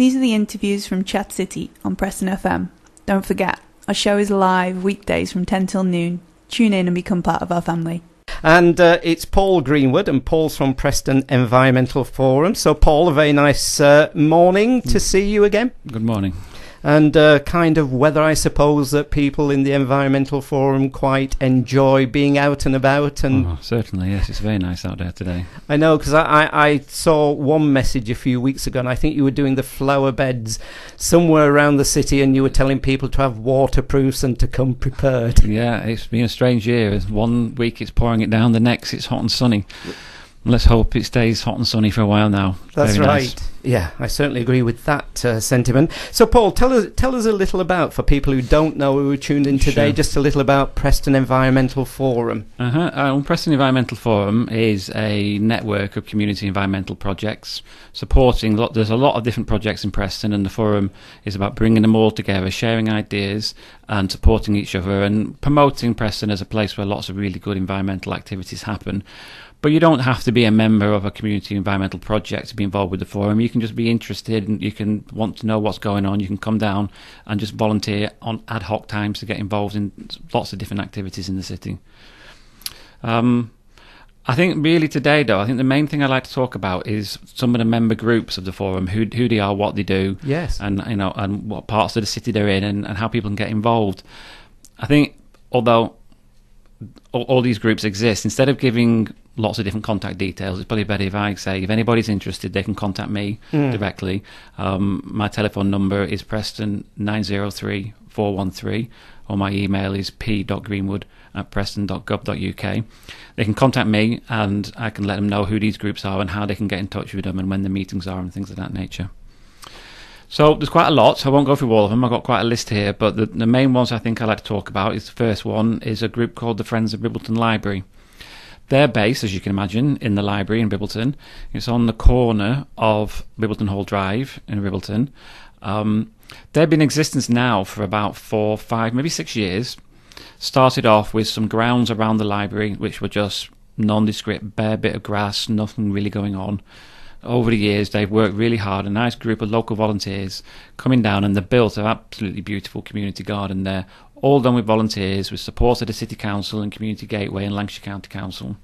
These are the interviews from Chat City on Preston FM. Don't forget, our show is live weekdays from 10 till noon. Tune in and become part of our family. And it's Paul Greenwood, and Paul's from Preston Environmental Forum. So, Paul, a very nice morning to see you again. Good morning. And kind of weather, I suppose, that people in the Environmental Forum quite enjoy being out and about. And certainly, yes, it's very nice out there today. I know, because I saw one message a few weeks ago, and I think you were doing the flower beds somewhere around the city, and you were telling people to have waterproofs and to come prepared. Yeah, it's been a strange year. One week it's pouring it down, the next it's hot and sunny. Let's hope it stays hot and sunny for a while now. That's very right. Nice. Yeah, I certainly agree with that sentiment. So, Paul, tell us a little about, for people who don't know who are tuned in today, Sure. just a little about Preston Environmental Forum. Preston Environmental Forum is a network of community environmental projects supporting. There's a lot of different projects in Preston, and the forum is about bringing them all together, sharing ideas, and supporting each other, and promoting Preston as a place where lots of really good environmental activities happen. But you don't have to be a member of a community environmental project to be involved with the forum. You can just be interested, and you can want to know what's going on. You can come down and just volunteer on ad hoc times to get involved in lots of different activities in the city. I think really today, though, I think the main thing I'd like to talk about is some of the member groups of the forum, who they are, what they do, yes, and and what parts of the city they're in, and how people can get involved. I think although all these groups exist, instead of giving lots of different contact details, it's probably better if I say if anybody's interested, they can contact me directly. My telephone number is Preston 903 413, or my email is p.greenwood@preston.gov.uk. They can contact me, and I can let them know who these groups are and how they can get in touch with them and when the meetings are and things of that nature. So there's quite a lot, so I won't go through all of them. I've got quite a list here, but the main ones I think I'd like to talk about is the first one is a group called the Friends of Bibbleton Library. They're based, as you can imagine, in the library in Bibbleton. It's on the corner of Bibbleton Hall Drive in Bibbleton. They've been in existence now for about 4, 5, maybe 6 years. Started off with some grounds around the library, which were just nondescript, bare bit of grass, nothing really going on. Over the years, they've worked really hard. A nice group of local volunteers coming down, and they built an absolutely beautiful community garden there, all done with volunteers, with support of the City Council and Community Gateway and Lancashire County Council.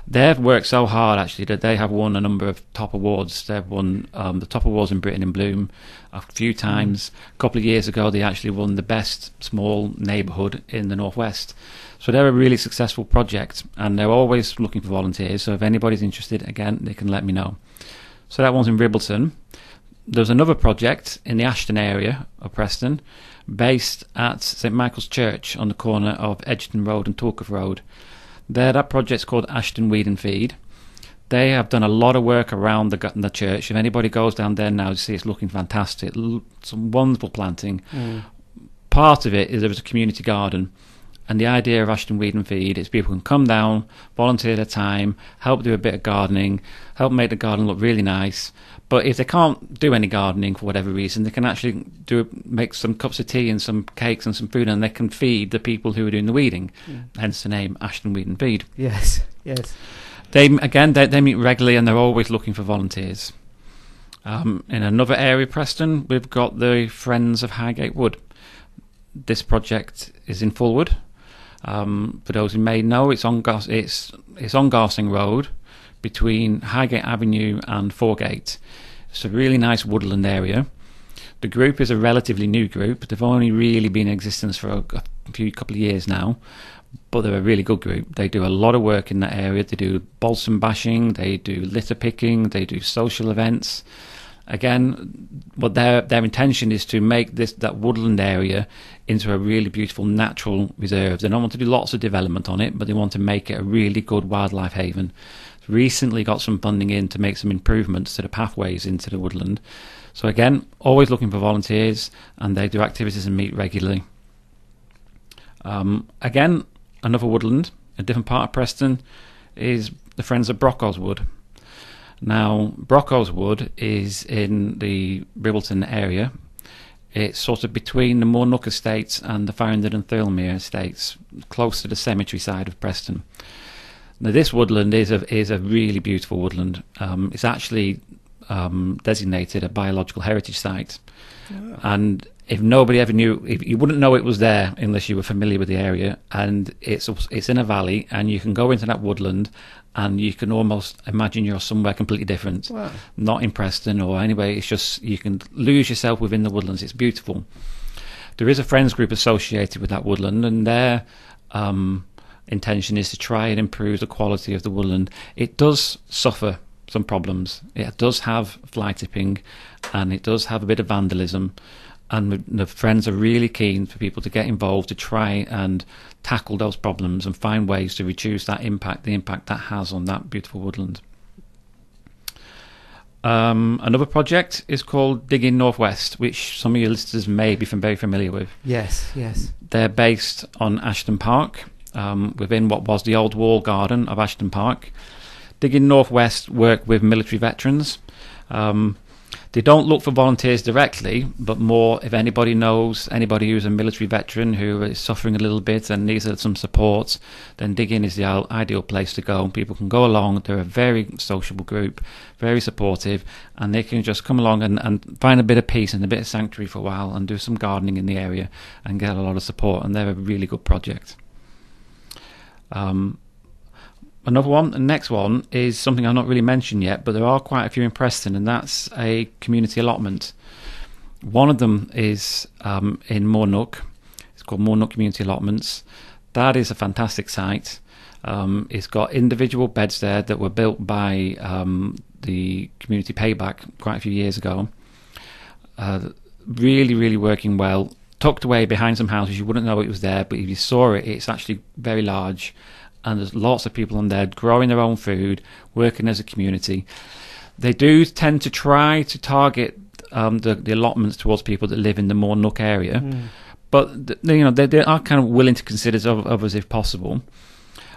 They've worked so hard, actually, that they have won a number of top awards. They've won the top awards in Britain in Bloom a few times. A couple of years ago, they actually won the best small neighbourhood in the Northwest. So they're a really successful project, and they're always looking for volunteers. So if anybody's interested, again, they can let me know. So that one's in Ribbleton. There's another project in the Ashton area of Preston, based at St Michael's Church on the corner of Edgerton Road and Tulcove Road. That project's called Ashton Weed and Feed. They have done a lot of work around the church. If anybody goes down there now, you see it's looking fantastic. Some wonderful planting. Part of it is there is a community garden. And the idea of Ashton Weed and Feed is people can come down, volunteer their time, help do a bit of gardening, help make the garden look really nice. But if they can't do any gardening for whatever reason, they can actually make some cups of tea and some cakes and some food, and they can feed the people who are doing the weeding. Hence the name Ashton Weed and Feed. Yes, yes. They meet regularly, and they're always looking for volunteers. In another area of Preston, we've got the Friends of Highgate Wood. This project is in Fulwood. For those who may know, it's on Garsing Road between Highgate Avenue and Foregate. It's a really nice woodland area. The group is a relatively new group. They've only really been in existence for a couple of years now, but they're a really good group. They do a lot of work in that area. They do balsam bashing, they do litter picking, they do social events. Again, what their intention is to make that woodland area into a really beautiful natural reserve. They don't want to do lots of development on it, but they want to make it a really good wildlife haven. Recently got some funding in to make some improvements to the pathways into the woodland. So again, always looking for volunteers, and they do activities and meet regularly. Again, another woodland, a different part of Preston, is the Friends of Brockholes Wood. Now, Brockholes Wood is in the Ribbleton area. It's sort of between the Moornook Estates and the Farringdon and Thirlmere Estates, close to the cemetery side of Preston. Now, this woodland is a really beautiful woodland. It's actually designated a biological heritage site. Oh. And if nobody ever knew, if you wouldn't know it was there unless you were familiar with the area. And it's in a valley, and you can go into that woodland, and you can almost imagine you're somewhere completely different. Wow. Not in Preston or anyway. It's just you can lose yourself within the woodlands. It's beautiful. There is a friends group associated with that woodland, and their intention is to try and improve the quality of the woodland. It does suffer some problems. It does have fly tipping, and it does have a bit of vandalism. And the friends are really keen for people to get involved to try and tackle those problems and find ways to reduce that impact, the impact that has on that beautiful woodland. Another project is called Digging Northwest, which some of your listeners may be very familiar with. Yes. They're based on Ashton Park, within what was the old wall garden of Ashton Park. Digging Northwest work with military veterans. They don't look for volunteers directly, but more if anybody knows anybody who's a military veteran who is suffering a little bit and needs some support, then Digging is the ideal place to go. People can go along. They're a very sociable group, very supportive, and they can just come along and find a bit of peace and a bit of sanctuary for a while and do some gardening in the area and get a lot of support, and they're a really good project. Another one, the next one, is something I've not really mentioned yet, but there are quite a few in Preston, and that's a community allotment. One of them is in Moornook. It's called Moornook Community Allotments. That is a fantastic site. It's got individual beds there that were built by the Community Payback quite a few years ago. Really, really working well. Tucked away behind some houses, you wouldn't know it was there, but if you saw it, it's actually very large. And there's lots of people on there growing their own food, working as a community. They do tend to try to target the allotments towards people that live in the Moornook area, but they are kind of willing to consider others if possible.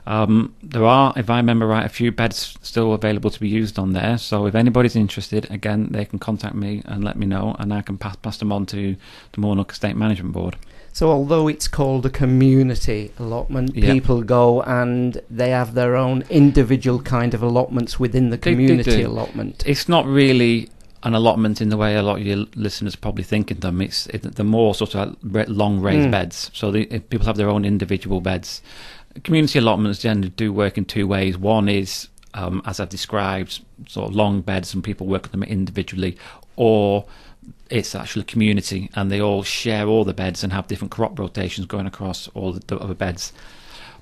There are, if I remember right, a few beds still available to be used on there. So if anybody's interested, again, they can contact me and let me know, and I can pass them on to the Moornook Estate Management Board. So although it's called a community allotment, people go and they have their own individual kind of allotments within the community allotment. It's not really an allotment in the way a lot of your listeners are probably thinking them. They're more sort of long raised beds. So people have their own individual beds. Community allotments generally do work in two ways. One is, as I've described, sort of long beds and people work on them individually, or it's actually a community and they all share all the beds and have different crop rotations going across all the other beds.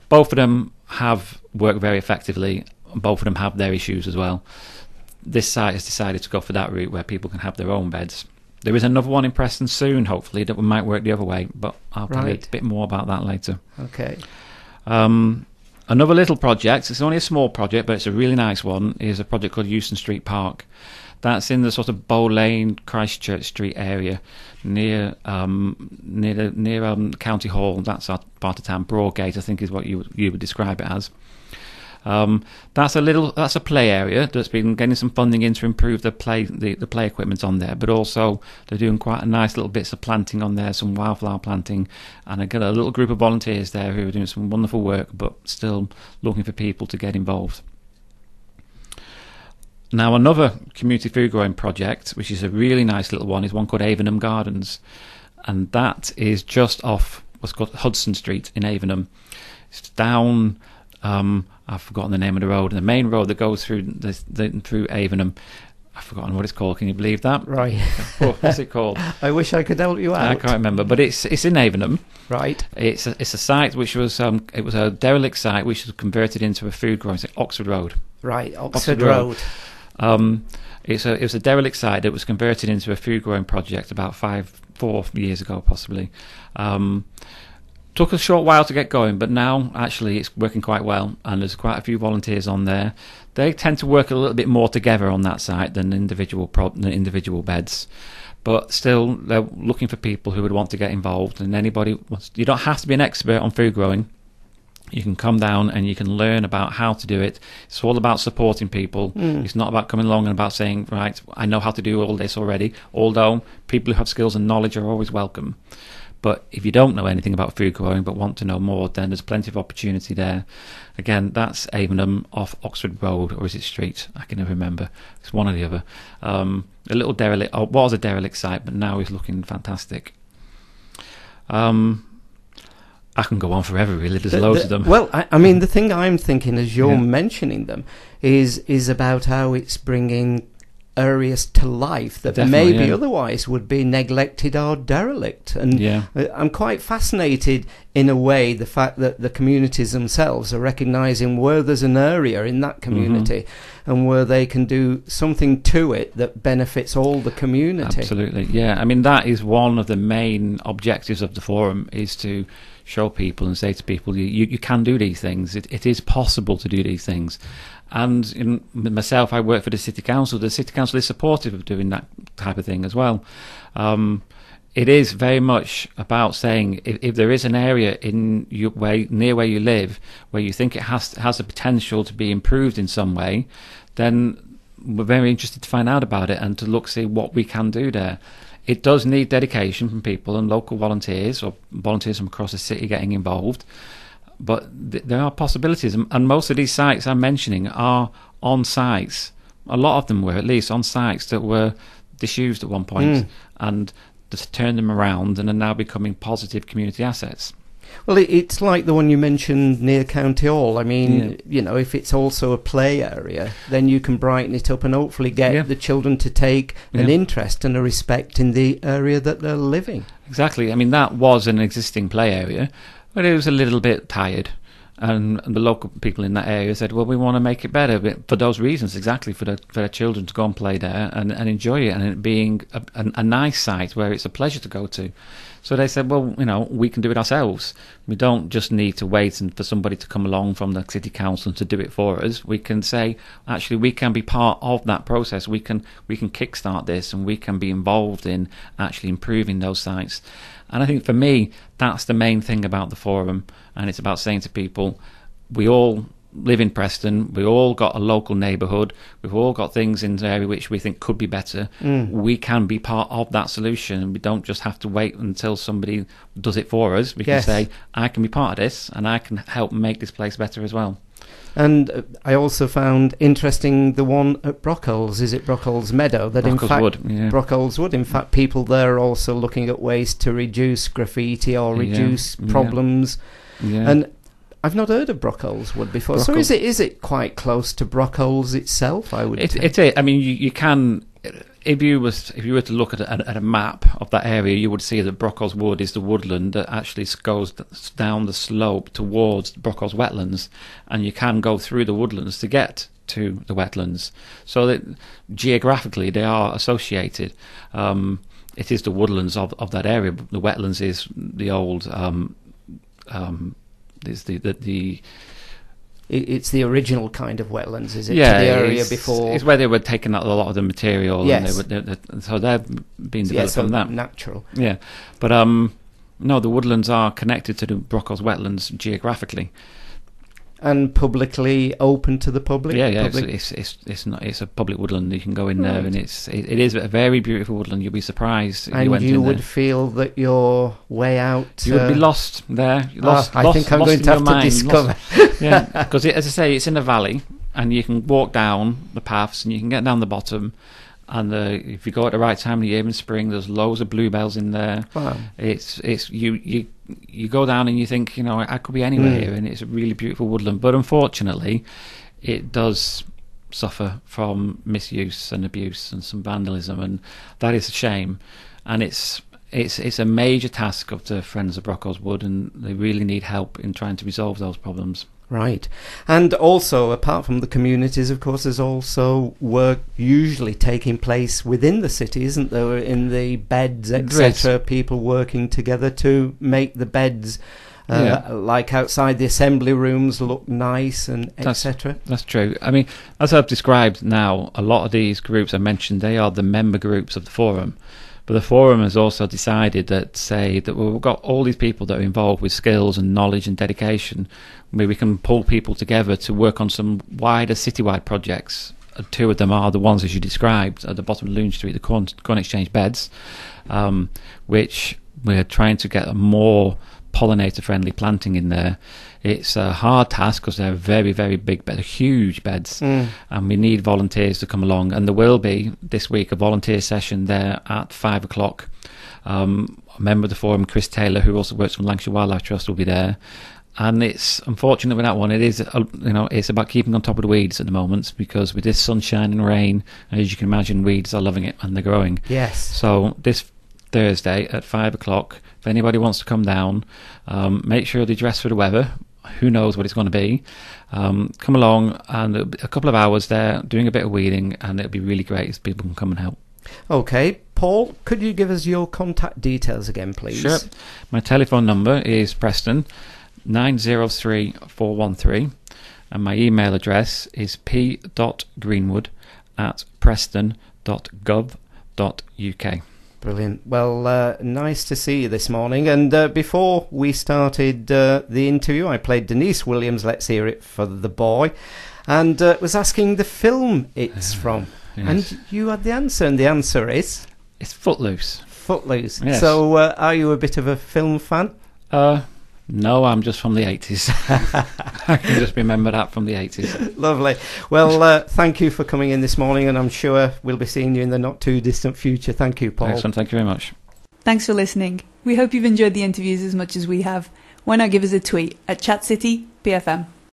Both of them have worked very effectively. Both of them have their issues as well. This site has decided to go for that route where people can have their own beds. There is another one in Preston soon, hopefully, that might work the other way, but I'll tell you a bit more about that later. Okay. Another little project, it's only a small project, but it's a really nice one, is a project called Euston Street Park. That's in the sort of Bow Lane, Christchurch Street area, near County Hall. That's our part of town. Broadgate, I think, is what you would describe it as. That's a play area that's been getting some funding in to improve the play equipment on there, but also they're doing quite a nice little bits of planting on there, some wildflower planting, and I got a little group of volunteers there who are doing some wonderful work, but still looking for people to get involved. Now, another community food growing project, which is a really nice little one, is one called Avenham Gardens, and that is just off what's called Hudson Street in Avenham. It's down, I've forgotten the name of the road, the main road that goes through through Avenham. I've forgotten what it's called. Can you believe that? Right. What's it called? I wish I could help you out. I can't remember, but it's in Avenham. Right. It's a site which was it was a derelict site which was converted into a food growing site, Oxford Road. Right, Oxford Road. It was a derelict site that was converted into a food growing project about 4 years ago, possibly. Took a short while to get going, but now actually it's working quite well, and there's quite a few volunteers on there. They tend to work a little bit more together on that site than individual beds, but still they're looking for people who would want to get involved. And you don't have to be an expert on food growing. You can come down and you can learn about how to do it. It's all about supporting people. It's not about coming along and about saying, right, I know how to do all this already, although people who have skills and knowledge are always welcome. But if you don't know anything about food growing but want to know more, then there's plenty of opportunity there. Again, that's Avenham off Oxford Road, or is it Street? I can never remember. It's one or the other. A little derelict, or was a derelict site, but now is looking fantastic. I can go on forever, really. There's loads of them. Well, I mean, the thing I'm thinking as you're mentioning them is about how it's bringing areas to life that maybe otherwise would be neglected or derelict. And I'm quite fascinated, in a way, the fact that the communities themselves are recognising where there's an area in that community and where they can do something to it that benefits all the community. Absolutely, yeah. I mean, that is one of the main objectives of the forum, is to show people and say to people, you can do these things. It is possible to do these things. And myself, I work for the City Council. The City Council is supportive of doing that type of thing as well. It is very much about saying, if there is an area near where you live where you think it has the potential to be improved in some way, then we're very interested to find out about it and to see what we can do there. It does need dedication from people and local volunteers, or volunteers from across the city getting involved. But there are possibilities, and most of these sites I'm mentioning are on sites. A lot of them were, at least, on sites that were disused at one point, and just turned them around and are now becoming positive community assets. Well, it's like the one you mentioned near County Hall. I mean, if it's also a play area, then you can brighten it up and hopefully get the children to take an interest and a respect in the area that they're living. Exactly. I mean, that was an existing play area, but it was a little bit tired. And the local people in that area said, well, we want to make it better, but for those reasons, exactly, for their children to go and play there and enjoy it, and it being a nice site where it's a pleasure to go to. So they said, well, we can do it ourselves. We don't just need to wait for somebody to come along from the City Council to do it for us. We can say, actually, we can be part of that process. We can kickstart this, and we can be involved in actually improving those sites. And I think for me, that's the main thing about the forum, and it's about saying to people, we all live in Preston, we all got a local neighbourhood, we've all got things in the area which we think could be better. We can be part of that solution. We don't just have to wait until somebody does it for us. We can say, I can be part of this, and I can help make this place better as well. And I also found interesting the one at Brockholes. Is it Brockholes Meadow? That Brockholes Wood. In fact, people there are also looking at ways to reduce graffiti or reduce problems. And I've not heard of Brockholes Wood before. So is it quite close to Brockholes itself? I would. It is. I mean, you can. If you were to look at a map of that area, you would see that Brockholes Wood is the woodland that actually goes down the slope towards Brockholes wetlands, and you can go through the woodlands to get to the wetlands. So that geographically they are associated. It is the woodlands of that area. The wetlands is the old. It's the original kind of wetlands, is it? Yeah, to the area before. It's where they were taking out a lot of the material. Yes. And so they've been developed from that. Natural. Yeah, but no, the woodlands are connected to the Brockholes wetlands geographically. And publicly open to the public. Yeah. It's a public woodland. You can go in there, and it is a very beautiful woodland. You'll be surprised. And you would feel that your way out. You would be lost there. I think I'm going to have to discover. Because as I say, it's in a valley, and you can walk down the paths, and you can get down the bottom. And if you go at the right time of the year in spring, there's loads of bluebells in there. Wow. It's you go down and you think, I could be anywhere here, and it's a really beautiful woodland. But unfortunately, it does suffer from misuse and abuse and some vandalism, and that is a shame. And it's a major task of the Friends of Brockholes Wood, and they really need help in trying to resolve those problems. Right. And also, apart from the communities, of course, there's also work usually taking place within the city, isn't there? In the beds, etc., people working together to make the beds, like outside the assembly rooms, look nice, and etc. That's true. I mean, as I've described now, a lot of these groups I mentioned, they are the member groups of the forum. But the forum has also decided that we've got all these people that are involved with skills and knowledge and dedication. Maybe we can pull people together to work on some wider citywide projects. Two of them are the ones as you described at the bottom of Loon Street, the Corn Exchange beds, which we're trying to get a more pollinator-friendly planting in there. It's a hard task because they're very, very big beds, huge beds, and we need volunteers to come along. And there will be this week a volunteer session there at 5 o'clock. A member of the forum, Chris Taylor, who also works from Lancashire Wildlife Trust, will be there. And it's unfortunate with that one. It is, it's about keeping on top of the weeds at the moment, because with this sunshine and rain, as you can imagine, weeds are loving it and they're growing. Yes. So this Thursday at 5 o'clock, if anybody wants to come down, make sure they dress for the weather. Who knows what it's going to be. Come along, and a couple of hours there doing a bit of weeding, and it'll be really great if people can come and help. Okay, Paul, could you give us your contact details again, please? Sure. My telephone number is Preston 903 413, and my email address is p.greenwood@preston.gov.uk. Brilliant. Well, nice to see you this morning. And before we started the interview, I played Denise Williams' Let's Hear It for the Boy, and was asking the film it's from. Yes. And you had the answer, and the answer is? It's Footloose. Footloose. Yes. So are you a bit of a film fan? No, I'm just from the 80s. I can just remember that from the 80s. Lovely. Well, thank you for coming in this morning, and I'm sure we'll be seeing you in the not too distant future. Thank you, Paul. Excellent. Thank you very much. Thanks for listening. We hope you've enjoyed the interviews as much as we have. Why not give us a tweet at ChatCityPFM?